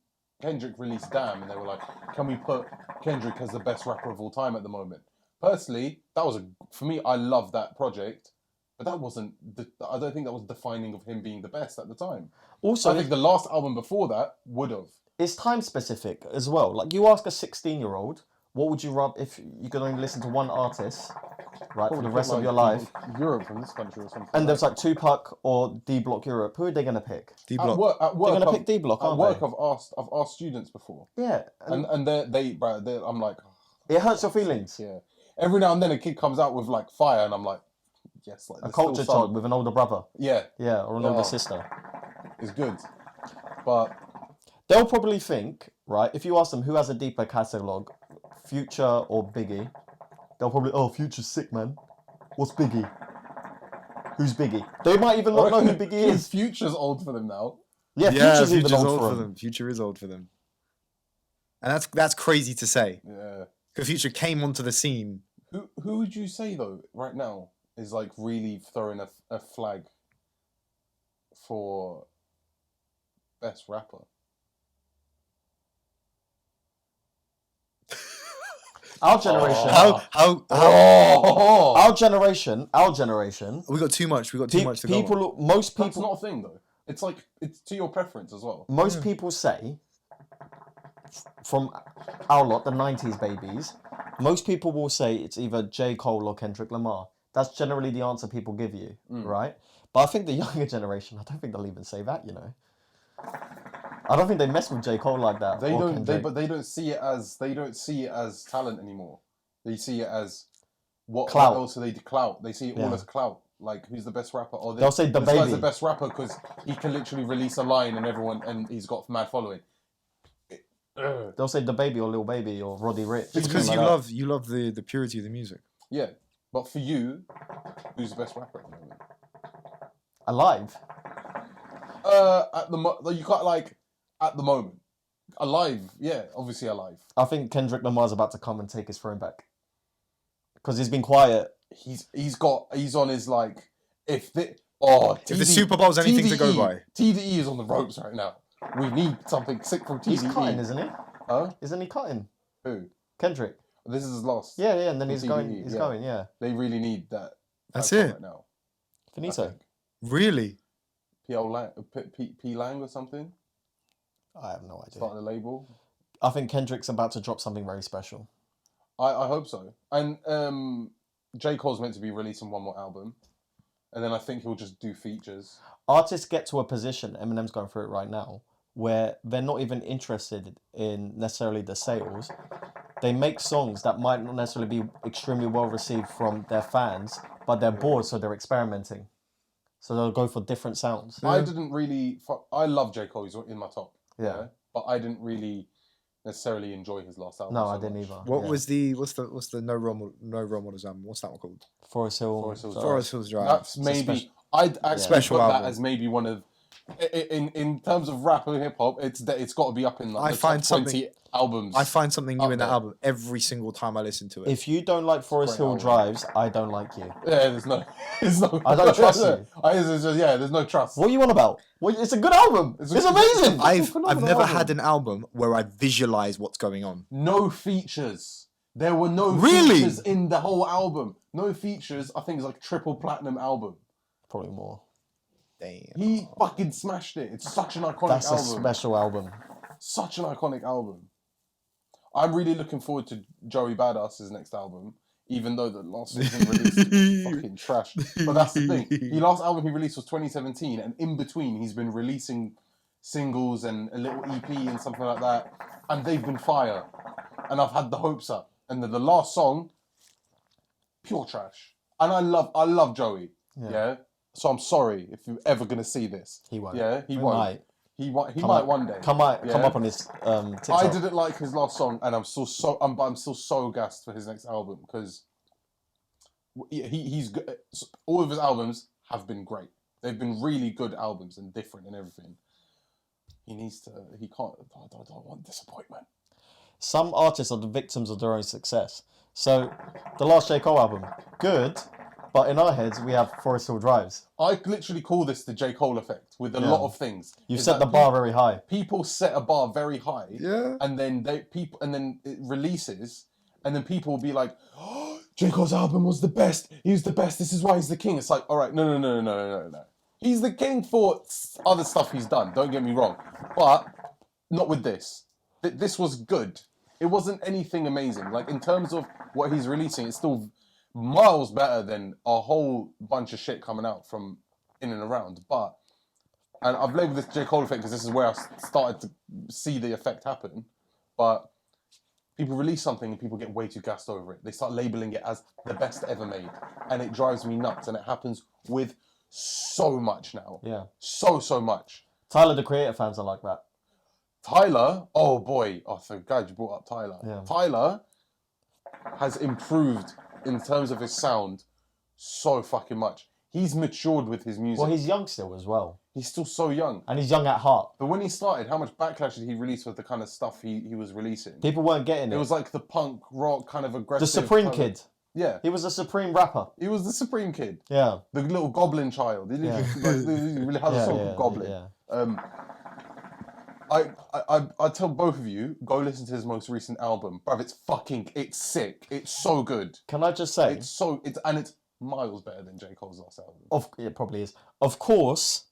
Kendrick released Damn, and they were like, "Can we put Kendrick as the best rapper of all time at the moment?" Personally, that was for me. I love that project, but that wasn't. I don't think that was defining of him being the best at the time. Also, I think the last album before that would have. it's time specific as well. Like you ask a 16-year-old, what would you rub if you could only listen to one artist, right, for the rest of your life? Europe from this country or something. And there's like Tupac or D Block Europe. Who are they gonna pick? D At Block. work, They're gonna pick D Block, At aren't work, they? I've asked students before, Yeah, and and I'm like, it hurts your feelings. yeah. Every now and then a kid comes out with like fire, and I'm like, yes, like A there's culture still some- child with an older brother, Yeah, yeah, or an Yeah. older sister. it's good, but They'll probably think, right, if you ask them who has a deeper catalogue, Future or Biggie, they'll probably, oh, Future's sick, man. What's Biggie? Who's Biggie? They might even not know who Biggie is. Future's old for them now. Yeah, Future's even old for them. Future is old for them, and that's crazy to say. Yeah. Because Future came onto the scene. Who would you say though right now is like really throwing a flag for best rapper? Our generation. Oh, Our generation. We got too much. We got too much to go. Most that's people, not a thing though. It's like it's to your preference as well. most people say, from our lot, the 90s babies, most people will say it's either J. Cole or Kendrick Lamar. That's generally the answer people give you, right? But I think the younger generation, I don't think they'll even say that, you know. I don't think they mess with J. Cole like that. They or don't. Kendrick. But they don't see it as talent anymore. They see it as what Clout. else do they clout? They see it all Yeah. as clout. Like who's the best rapper? Or They'll say this guy's DaBaby. the best rapper because he can literally release a line and he's got mad following. They'll say DaBaby or Lil Baby or Roddy Ricch. It's because something like that. you love the purity of the music. Yeah, but for you, who's the best rapper at the moment? Alive. You got like at the moment, alive. Yeah, obviously alive. I think Kendrick Lamar's about to come and take his throne back. Because he's been quiet. He's on his like If the Super Bowl's anything to go by. TDE is on the ropes right now. We need something sick from TDE. He's cutting, isn't he? Huh? Isn't he cutting? Who? Kendrick. This is his last. Yeah, and then From he's going. TDE, He's yeah. going. Yeah. They really need that. That's icon it. right now. I Finito. think. Really? P Lang or something. I have no idea. Starting a label. I think Kendrick's about to drop something very special. I hope so. And J. Cole's meant to be releasing one more album, and then I think he'll just do features. Artists get to a position, Eminem's going through it right now, where they're not even interested in necessarily the sales. They make songs that might not necessarily be extremely well received from their fans, but they're bored, so they're experimenting. So they'll go for different sounds. I didn't really. I love J. Cole. He's in my top. Yeah. But I didn't really necessarily enjoy his last album. No, so I didn't much. either. What's Yeah. the no role models album? What's that one called? Forest Hill. Forest Hills Forest Hills Drive. That's maybe. I'd actually Special put that album. as maybe one of. In terms of rap and hip hop, it's got to be up in like the top 20 albums. I find something new Up in that there. album every single time I listen to it. If you don't like Forest Great Hill album. Drives, I don't like you. Yeah, there's no. I don't trust you. There's no trust. What are you on about? Well, it's a good album. It's amazing. I've never had an album where I visualize what's going on. No features. There were no Really? features in the whole album. No features. I think it's like triple platinum album. Probably more. Damn. He fucking smashed it. It's such an iconic That's a album. special album. Such an iconic album. I'm really looking forward to Joey Badass's next album, even though the last one he released fucking trash. But that's the thing. The last album he released was 2017, and in between he's been releasing singles and a little EP and something like that, and they've been fire. And I've had the hopes up. And the last song, pure trash. And I love Joey. Yeah. So I'm sorry if you're ever gonna see this. He won't. Yeah, he He won't. might. He might Come one day. Come Yeah? up on his TikTok. I didn't like his last song, and I'm still so gassed for his next album because he's good. All of his albums have been great. They've been really good albums and different and everything. He needs to. He can't. I don't want disappointment. Some artists are the victims of their own success. So, the last J. Cole album, good, but in our heads, we have Forest Hill Drives. I literally call this the J. Cole effect with a lot of things. You've Is set that the bar very high. People set a bar very high, Yeah. and then it releases, and then people will be like, oh, J. Cole's album was the best. He was the best. This is why he's the king. It's like, all right, no. He's the king for other stuff he's done. Don't get me wrong, but not with this. This was good. It wasn't anything amazing. Like in terms of what he's releasing, it's still miles better than a whole bunch of shit coming out from in and around. And I've labelled this J. Cole effect because this is where I started to see the effect happen. But people release something and people get way too gassed over it. They start labelling it as the best ever made. And it drives me nuts. And it happens with so much now. Yeah. So much. Tyler, the Creator fans are like that. Tyler, oh boy. Oh, so glad you brought up Tyler. Yeah. Tyler has improved in terms of his sound so fucking much. He's matured with his music. Well, he's young still as well. He's still so young. And he's young at heart. But when he started, how much backlash did he release with the kind of stuff he was releasing? People weren't getting it. It was like the punk rock kind of aggressive. The Supreme kind of- Kid. Yeah. He was a Supreme rapper. He was the Supreme Kid. Yeah. The little goblin child. He really had a song called Goblin. Yeah. I tell both of you, go listen to his most recent album. Bruv, it's sick. It's so good. Can I just say? It's miles better than J. Cole's last album. It probably is. Of course,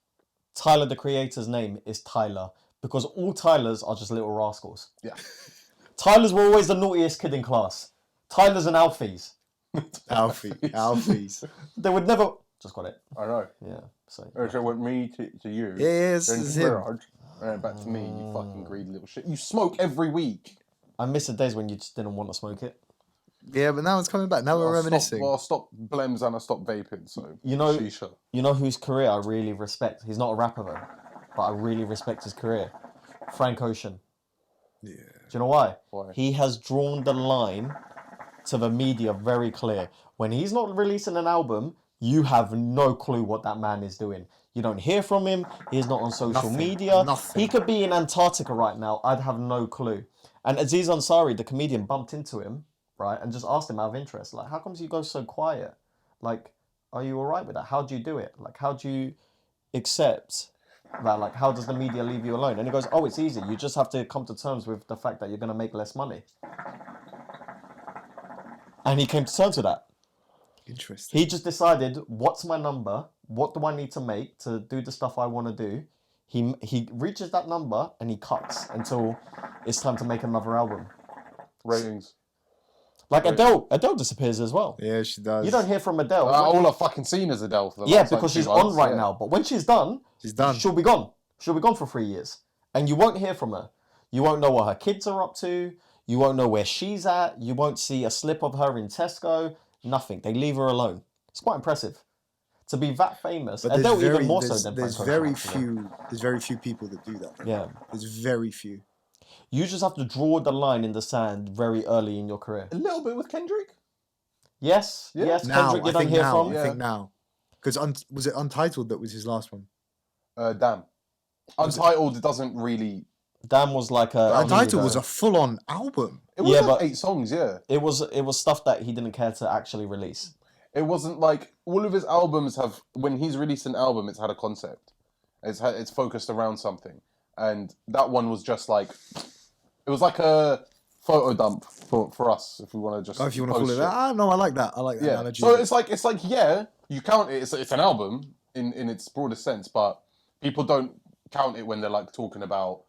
Tyler, the Creator's name is Tyler because all Tylers are just little rascals. Yeah. Tylers were always the naughtiest kid in class. Tylers and Alfies. Alfies. They would never... Just got it. I know. Yeah. So So went me to you. Yeah, this then is to him. Viraj, and then back to me, you fucking greedy little shit. You smoke every week. I miss the days when you just didn't want to smoke it. Yeah, but now it's coming back. Now we're reminiscing. I stopped blems and I stopped vaping, so shisha. You know whose career I really respect? He's not a rapper though, but I really respect his career. Frank Ocean. Yeah. Do you know why? Why? He has drawn the line to the media very clear. When he's not releasing an album, you have no clue what that man is doing. You don't hear from him. He's not on social media. Nothing. He could be in Antarctica right now. I'd have no clue. And Aziz Ansari, the comedian, bumped into him, right, and just asked him out of interest, like, how comes you go so quiet? Like, are you all right with that? How do you do it? Like, how do you accept that? Like, how does the media leave you alone? And he goes, oh, it's easy. You just have to come to terms with the fact that you're going to make less money. And he came to terms with that. Interesting. He just decided, what's my number? What do I need to make to do the stuff I want to do? He reaches that number and he cuts until it's time to make another album. Ratings. Like Adele disappears as well. Yeah, she does. You don't hear from Adele. All I've fucking seen is Adele for the Yeah, last, because 2 she's months, on right now. But when she's done, she'll be gone. She'll be gone for 3 years. And you won't hear from her. You won't know what her kids are up to. You won't know where she's at. You won't see a slip of her in Tesco. Nothing. They leave her alone. It's quite impressive. To be that famous. But Adele there's even more so than there's Frank very Ocean, actually. there's very few people that do that. Yeah. There's very few. You just have to draw the line in the sand very early in your career. A little bit with Kendrick. Yes. Yeah. Yes. Now, Kendrick, you I don't think hear now. from. I think now. Because was it Untitled that was his last one? Damn. Untitled doesn't really. Damn was like a. Untitled was a full-on album. It was Yeah, like but- 8 songs, yeah. It was stuff that he didn't care to actually release. It wasn't like all of his albums have. When he's released an album, it's had a concept. It's focused around something, and that one was just like, it was like a photo dump for us, if we want to just. Oh, if you want to call it post that. No, I like that. I like that Yeah. analogy. So it's like yeah, you count it. It's an album in its broadest sense, but people don't count it when they're like talking about.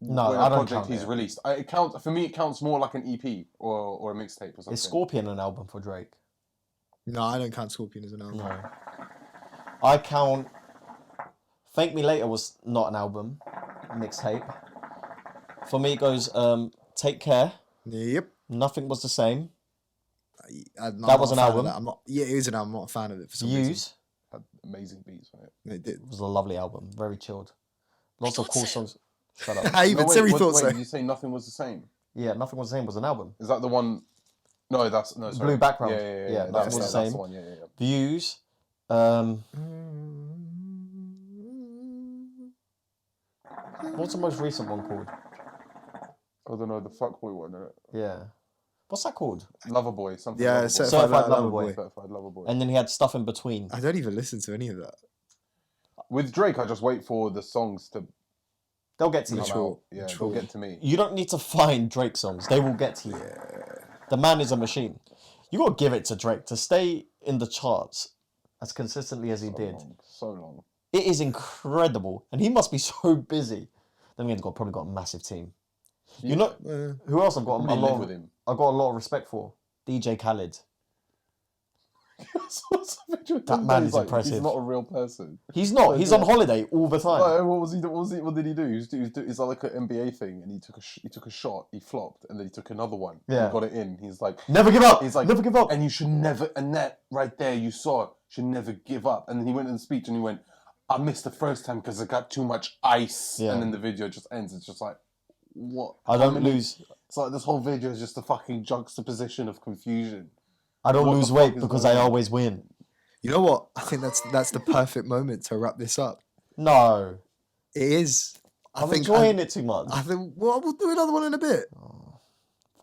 No, when I a don't project count he's it. released. It counts for me. It counts more like an EP or a mixtape or something. Is Scorpion an album for Drake? No, I don't count Scorpion as an album. No. I count. Thank Me Later was not an album, mixtape. For me, it goes Take Care. Yep. Nothing Was the Same. I'm That was not an a fan of album. that. I'm not. Yeah, it is an album. I'm not a fan of it for some reason. Use Had amazing beats on it. It did. was a lovely album, very chilled. Lots of cool songs. Shut up. Even No, Siri thought so. Did you say Nothing Was the Same? Yeah, Nothing Was the Same was an album. Is that the one? No, that's no. Sorry. Blue background. Yeah. That That's was the that's same. the one. Yeah. Views. What's the most recent one called? I don't know, the fuckboy one, innit? Yeah. What's that called? Loverboy, something. Yeah, Loverboy. Certified Lover Boy. Certified Loverboy. And then he had stuff in between. I don't even listen to any of that. With Drake, I just wait for the songs to They'll get to you. come out. Yeah, they'll get to me. You don't need to find Drake songs. They will get to you. The man is a machine. You got to give it to Drake to stay in the charts as consistently as he did. So long. It is incredible. And he must be so busy. Then again, he's probably got a massive team. You know, who else I've got a Probably live lot, with him. I've got a lot of respect for? DJ Khaled. That man is impressive. He's not a real person. He's not. He's on holiday all the time. Like, what did he do? It's like an NBA thing, and he took a shot, he flopped, and then he took another one. Yeah. He got it in. He's like, Never give up. He's like, never give up. And you should never. And that right there, you saw it. Should never give up. And then he went in the speech and he went, "I missed the first time because I got too much ice." Yeah. And then the video just ends. It's just like, what? I don't lose. It's like this whole video is just a fucking juxtaposition of confusion. I don't What lose the weight fuck is because going I on? always win. You know what? I think that's the perfect moment to wrap this up. No, It is. I'm enjoying it too much. I think we'll do another one in a bit.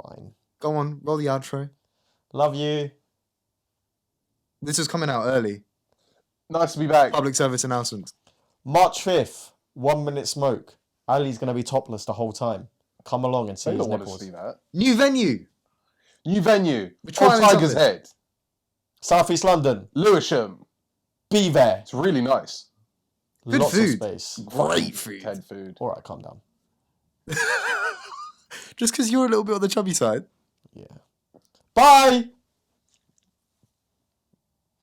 Fine. Go on, roll the outro. Love you. This is coming out early. Nice to be back. Public service announcement. March 5th, 1 minute smoke. Ali's going to be topless the whole time. Come along and see They his don't want to nipples. see that. New venue. New venue. We're trying Old Tiger's something. Head. South East London. Lewisham. Be there. It's really nice. Good Lots food. of space. Great food. Ted food. All right, calm down. Just because you're a little bit on the chubby side. Yeah. Bye.